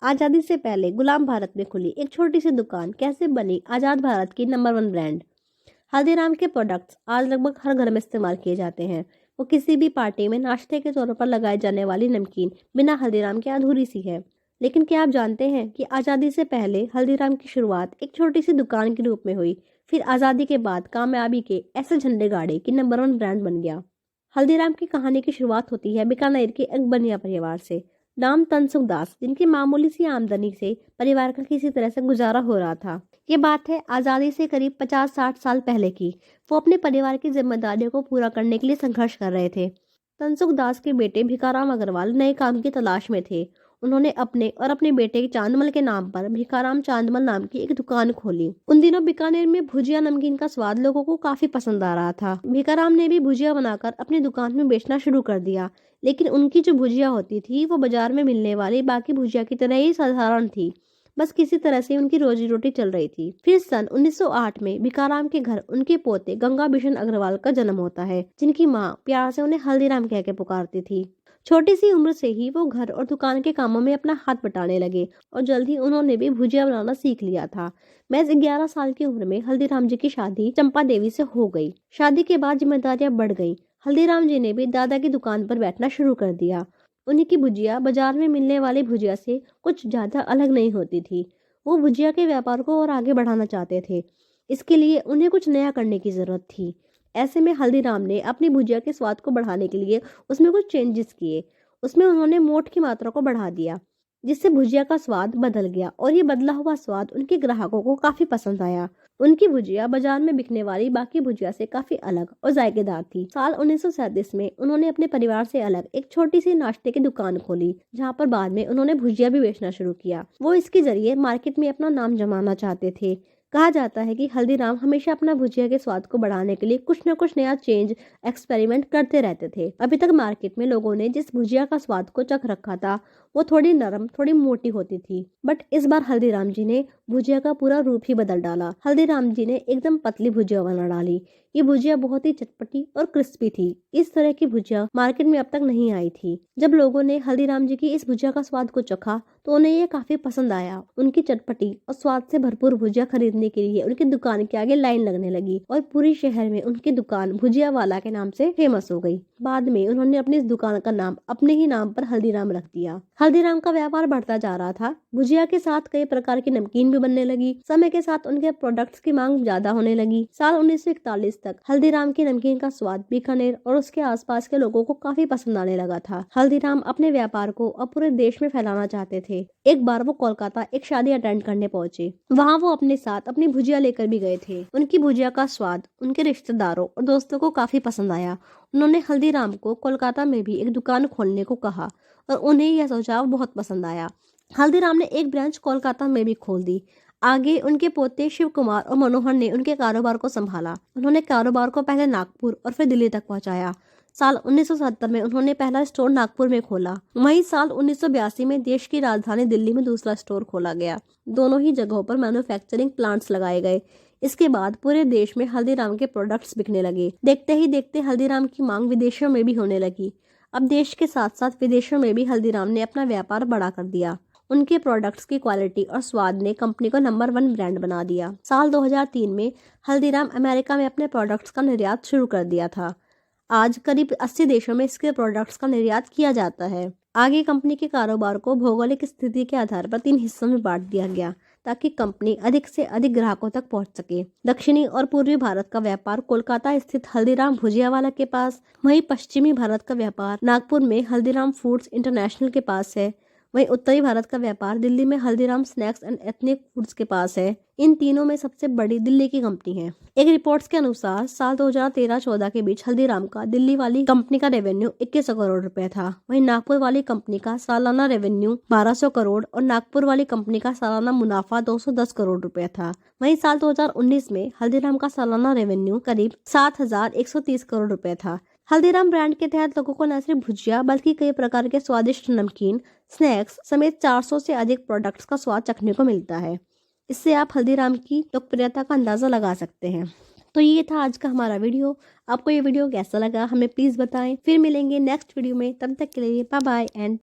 आजादी से पहले गुलाम भारत में खुली एक छोटी सी दुकान कैसे बनी आजाद भारत की नंबर 1 ब्रांड। हल्दीराम के प्रोडक्ट्स आज लगभग हर घर में इस्तेमाल किए जाते हैं। वो किसी भी पार्टी में नाश्ते के तौर पर लगाए जाने वाली नमकीन बिना हल्दीराम के अधूरी सी है। लेकिन क्या आप जानते हैं कि आज़ादी से पहले हल्दीराम की शुरुआत एक छोटी सी दुकान के रूप में हुई, फिर आज़ादी के बाद कामयाबी के ऐसे झंडे गाड़े कि नंबर 1 ब्रांड बन गया। हल्दीराम की कहानी की शुरुआत होती है बीकानेर के एक बनिया परिवार से। नाम तनसुख दास, जिनकी मामूली सी आमदनी से परिवार का किसी तरह से गुजारा हो रहा था। ये बात है आज़ादी से करीब 50-60 साल पहले की। वो अपने परिवार की जिम्मेदारियों को पूरा करने के लिए संघर्ष कर रहे थे। तनसुख दास के बेटे भिकाराम अग्रवाल नए काम की तलाश में थे। उन्होंने अपने और अपने बेटे चांदमल के नाम पर भिकाराम चांदमल नाम की एक दुकान खोली। उन दिनों बीकानेर में भुजिया नमकीन का स्वाद लोगों को काफी पसंद आ रहा था। भिकाराम ने भी भुजिया बनाकर अपनी दुकान में बेचना शुरू कर दिया। लेकिन उनकी जो भुजिया होती थी वो बाजार में मिलने वाली बाकी भुजिया की तरह ही साधारण थी। बस किसी तरह से उनकी रोजी रोटी चल रही थी। फिर सन 1908 में भिकाराम के घर उनके पोते गंगा बिशन अग्रवाल का जन्म होता है, जिनकी माँ प्यार से उन्हें हल्दीराम कह के पुकारती थी। छोटी सी उम्र से ही वो घर और दुकान के कामों में अपना हाथ बटाने लगे और जल्द ही उन्होंने भी भुजिया बनाना सीख लिया था। महज 11 साल की उम्र में हल्दीराम जी की शादी चंपा देवी से हो गई। शादी के बाद जिम्मेदारियां बढ़ गईं। हल्दीराम जी ने भी दादा की दुकान पर बैठना शुरू कर दिया। उन्हीं की भुजिया बाजार में मिलने वाली भुजिया से कुछ ज्यादा अलग नहीं होती थी। वो भुजिया के व्यापार को और आगे बढ़ाना चाहते थे। इसके लिए उन्हें कुछ नया करने की जरूरत थी। ऐसे में हल्दीराम ने अपनी भुजिया के स्वाद को बढ़ाने के लिए उसमें कुछ चेंजेस किए। उसमें उन्होंने मोठ की मात्रा को बढ़ा दिया, जिससे भुजिया का स्वाद बदल गया और ये बदला हुआ स्वाद उनके ग्राहकों को काफी पसंद आया। उनकी भुजिया बाजार में बिकने वाली बाकी भुजिया से काफी अलग और जायकेदार थी। साल 1937 में उन्होंने अपने परिवार से अलग एक छोटी सी नाश्ते की दुकान खोली, जहाँ पर बाद में उन्होंने भुजिया भी बेचना शुरू किया। वो इसके जरिए मार्केट में अपना नाम जमाना चाहते थे। कहा जाता है कि हल्दीराम हमेशा अपना भुजिया के स्वाद को बढ़ाने के लिए कुछ न कुछ नया चेंज एक्सपेरिमेंट करते रहते थे। अभी तक मार्केट में लोगों ने जिस भुजिया का स्वाद को चख रखा था वो थोड़ी नरम, थोड़ी मोटी होती थी, बट इस बार हल्दीराम जी ने भुजिया का पूरा रूप ही बदल डाला। हल्दीराम जी ने एकदम पतली भुजिया बना डाली। ये भुजिया बहुत ही चटपटी और क्रिस्पी थी। इस तरह की भुजिया मार्केट में अब तक नहीं आई थी। जब लोगों ने हल्दीराम जी की इस भुजिया का स्वाद को चखा तो उन्हें ये काफी पसंद आया। उनकी चटपटी और स्वाद से भरपूर भुजिया खरीदने के लिए उनकी दुकान के आगे लाइन लगने लगी और पूरी शहर में उनकी दुकान भुजिया वाला के नाम से फेमस हो गई। बाद में उन्होंने अपनी इस दुकान का नाम अपने ही नाम पर हल्दीराम रख दिया। हल्दीराम का व्यापार बढ़ता जा रहा था। भुजिया के साथ कई प्रकार की नमकीन भी बनने लगी। समय के साथ उनके प्रोडक्ट्स की मांग ज्यादा होने लगी। साल 1941 तक हल्दीराम की नमकीन का स्वाद बीकानेर और उसके आसपास के लोगों को काफी पसंद आने लगा था। हल्दीराम अपने व्यापार को अब पूरे देश में फैलाना चाहते थे। एक बार वो कोलकाता एक शादी अटेंड करने पहुंचे। वहाँ वो अपने साथ अपनी भुजिया लेकर भी गए थे। उनकी भुजिया का स्वाद उनके रिश्तेदारों और दोस्तों को काफी पसंद आया। उन्होंने हल्दीराम को कोलकाता में भी एक दुकान खोलने को कहा और उन्हें यह सुझाव बहुत पसंद आया। हल्दीराम ने एक ब्रांच कोलकाता में भी खोल दी। आगे उनके पोते शिव कुमार और मनोहर ने उनके कारोबार को संभाला। उन्होंने कारोबार को पहले नागपुर और फिर दिल्ली तक पहुंचाया। साल 1970 में उन्होंने पहला स्टोर नागपुर में खोला। वहीं साल 1982 में देश की राजधानी दिल्ली में दूसरा स्टोर खोला गया। दोनों ही जगहों पर मैन्युफैक्चरिंग प्लांट्स लगाए गए। इसके बाद पूरे देश में हल्दीराम के प्रोडक्ट्स बिकने लगे। देखते ही देखते हल्दीराम की मांग विदेशों में भी होने लगी। अब देश के साथ साथ विदेशों में भी हल्दीराम ने अपना व्यापार बड़ा कर दिया। उनके प्रोडक्ट्स की क्वालिटी और स्वाद ने कंपनी को नंबर 1 ब्रांड बना दिया। साल 2003 में हल्दीराम अमेरिका में अपने प्रोडक्ट्स का निर्यात शुरू कर दिया था। आज करीब 80 देशों में इसके प्रोडक्ट्स का निर्यात किया जाता है। आगे कंपनी के कारोबार को भौगोलिक स्थिति के आधार पर 3 हिस्सों में बांट दिया गया, ताकि कंपनी अधिक से अधिक ग्राहकों तक पहुंच सके। दक्षिणी और पूर्वी भारत का व्यापार कोलकाता स्थित हल्दीराम भुजियावाला के पास, वहीं पश्चिमी भारत का व्यापार नागपुर में हल्दीराम फूड्स इंटरनेशनल के पास है। वहीं उत्तरी भारत का व्यापार दिल्ली में Haldiram snacks and ethnic foods के पास है। इन तीनों में सबसे बड़ी दिल्ली की कंपनी है। एक रिपोर्ट्स के अनुसार साल 2013-14 के बीच हल्दीराम का दिल्ली वाली कंपनी का रेवेन्यू 2100 करोड़ रुपए था। वहीं नागपुर वाली कंपनी का सालाना रेवेन्यू 1200 करोड़ और नागपुर वाली कंपनी का सालाना मुनाफा 210 करोड़ रुपए था। वहीं साल 2019 में हल्दीराम का सालाना रेवेन्यू करीब 7130 करोड़ रुपए था। हल्दीराम ब्रांड के तहत लोगों को न सिर्फ भुजिया बल्कि कई प्रकार के स्वादिष्ट नमकीन, स्नैक्स समेत 400 से अधिक प्रोडक्ट्स का स्वाद चखने को मिलता है। इससे आप हल्दीराम की लोकप्रियता का अंदाजा लगा सकते हैं। तो ये था आज का हमारा वीडियो। आपको ये वीडियो कैसा लगा हमें प्लीज बताएं। फिर मिलेंगे नेक्स्ट वीडियो में, तब तक के लिए बाय बाय एंड